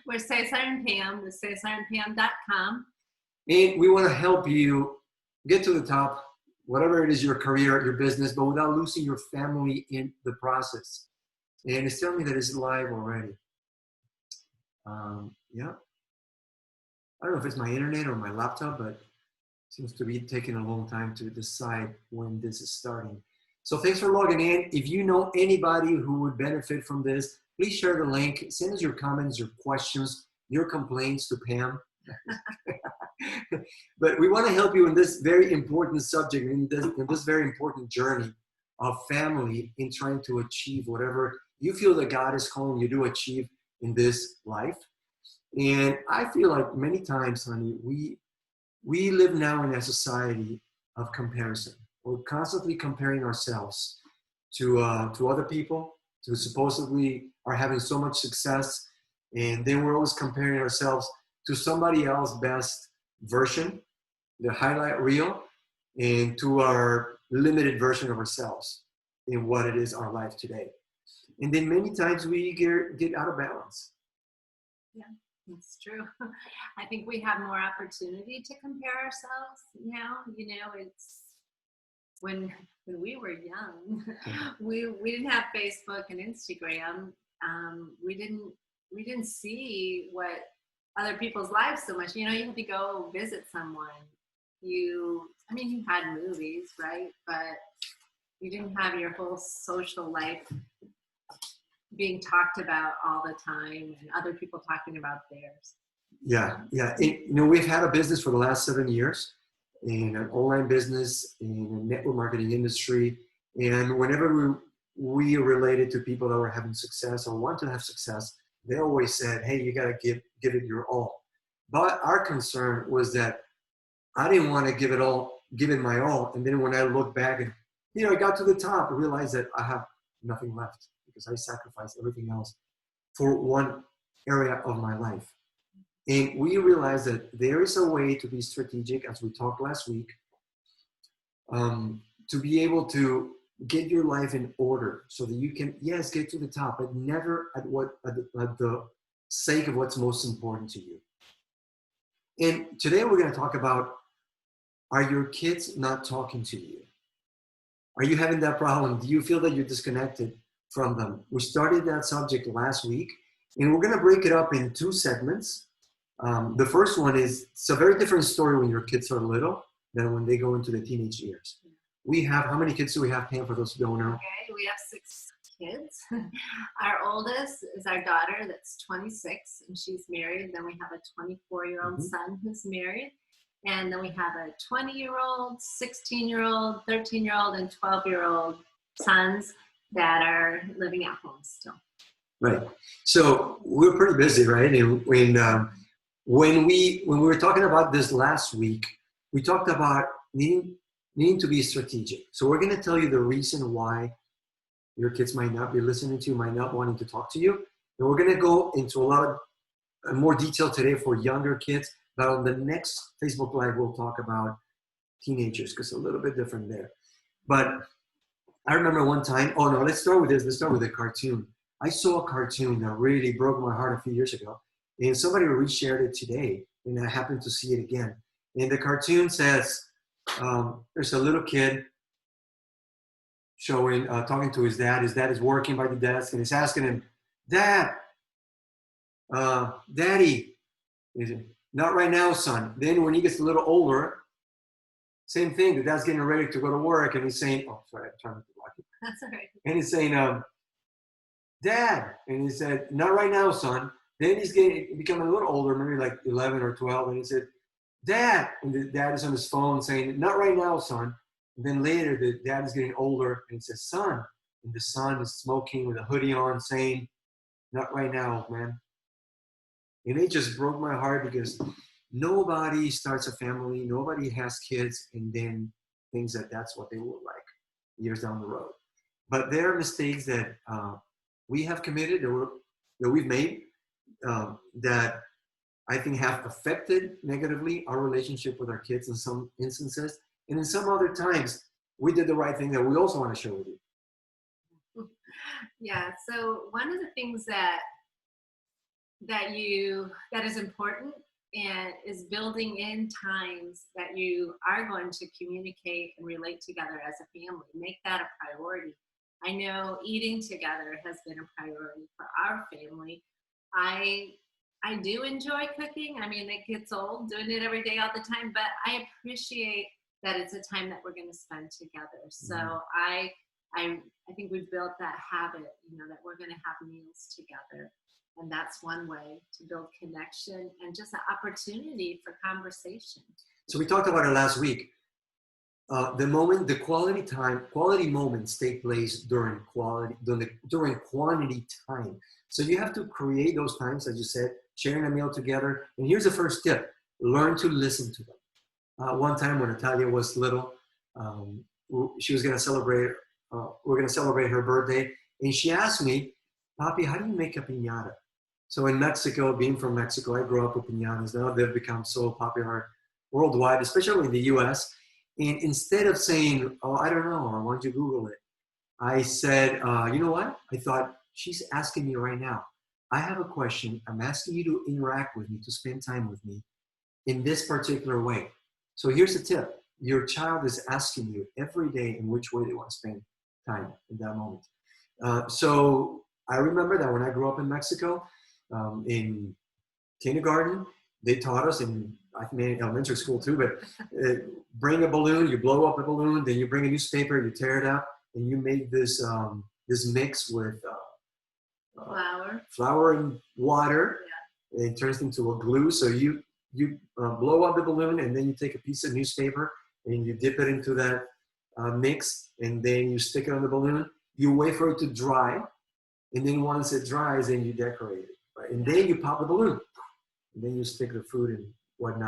We're Cesar and Pam with cesarandpam.com. And we want to help you get to the top, whatever it is, your career, your business, but without losing your family in the process. And it's telling me that it's live already. Yeah. I don't know if it's my internet or my laptop, but it seems to be taking a long time to decide when this is starting. So thanks for logging in. If you know anybody who would benefit from this, please share the link. Send us your comments, your questions, your complaints to Pam. But we want to help you in this very important subject, in this very important journey of family, in trying to achieve whatever you feel that God is calling you to achieve in this life. And I feel like many times, honey, we live now in a society of comparison. We're constantly comparing ourselves to other people, who supposedly are having so much success, and then we're always comparing ourselves to somebody else's best version, the highlight reel, and to our limited version of ourselves in what it is our life today. And then many times we get out of balance. Yeah, it's true. I think we have more opportunity to compare ourselves now. It's when we were young, we didn't have Facebook and Instagram. We didn't see what other people's lives so much. You had to go visit someone. You had movies, right? But you didn't have your whole social life being talked about all the time and other people talking about theirs. Yeah. We've had a business for the last 7 years, in an online business, in a network marketing industry. And whenever we related to people that were having success or want to have success, they always said, hey, you got to give it your all. But our concern was that I didn't want to give it my all. And then when I look back and, I got to the top, I realized that I have nothing left because I sacrificed everything else for one area of my life. And we realized that there is a way to be strategic, as we talked last week, to be able to get your life in order so that you can, yes, get to the top, but never at the sake of what's most important to you. And today we're going to talk about, are your kids not talking to you? Are you having that problem? Do you feel that you're disconnected from them? We started that subject last week, and we're going to break it up in 2 segments. The first one is, it's a very different story when your kids are little than when they go into the teenage years. We have, how many kids do we have, Pam, for those who don't know? Okay, we have 6 kids. Our oldest is our daughter that's 26, and she's married. Then we have a 24-year-old son who's married. And then we have a 20-year-old, 16-year-old, 13-year-old, and 12-year-old sons that are living at home still. Right. So we're pretty busy, right? And when we were talking about this last week, we talked about needing to be strategic. So we're going to tell you the reason why your kids might not be listening to you, might not wanting to talk to you. And we're going to go into a lot of more detail today for younger kids. But on the next Facebook Live, we'll talk about teenagers, because it's a little bit different there. But I remember one time, let's start with this. Let's start with a cartoon. I saw a cartoon that really broke my heart a few years ago. And somebody reshared it today, and I happened to see it again. And the cartoon says, there's a little kid talking to his dad. His dad is working by the desk, and he's asking him, Daddy, he said, not right now, son. Then when he gets a little older, same thing. The dad's getting ready to go to work, and he's saying, I'm trying to block it. That's all right. And he's saying, Dad. And he said, not right now, son. Then he's becoming a little older, maybe like 11 or 12. And he said, Dad. And the dad is on his phone saying, not right now, son. And then later, the dad is getting older, and he says, son. And the son is smoking with a hoodie on, saying, not right now, man. And it just broke my heart, because nobody starts a family, nobody has kids, and then thinks that that's what they look like years down the road. But there are mistakes that we have committed, that we've made, that I think have affected negatively our relationship with our kids in some instances. And in some other times, we did the right thing that we also want to share with you. Yeah, so one of the things that that is important, and is building in times that you are going to communicate and relate together as a family. Make that a priority. I know eating together has been a priority for our family. I do enjoy cooking. I mean, it gets old doing it every day all the time, but I appreciate that it's a time that we're going to spend together. So I think we've built that habit, that we're going to have meals together. And that's one way to build connection and just an opportunity for conversation. So we talked about it last week. The quality moments take place during quantity time. So you have to create those times, as you said, sharing a meal together. And here's the first tip: learn to listen to them. One time when Natalia was little, she was going to celebrate. We're going to celebrate her birthday, and she asked me, "Papi, how do you make a piñata?" So in Mexico, being from Mexico, I grew up with piñatas. Now they've become so popular worldwide, especially in the U.S. And instead of saying, "Oh, I don't know," or "Why don't you Google it?" I said, "You know what?" I thought, she's asking me right now. I have a question. I'm asking you to interact with me, to spend time with me in this particular way. So here's the tip. Your child is asking you every day in which way they want to spend time in that moment. So I remember that when I grew up in Mexico, in kindergarten, they taught us, and I think in elementary school too, but bring a balloon, you blow up a balloon, then you bring a newspaper, you tear it up, and you make this mix with flour and water, and it turns into a glue. So you blow up the balloon, and then you take a piece of newspaper and you dip it into that mix, and then you stick it on the balloon. You wait for it to dry, and then once it dries, then you decorate it, right? And then you pop the balloon, and then you stick the food and whatnot.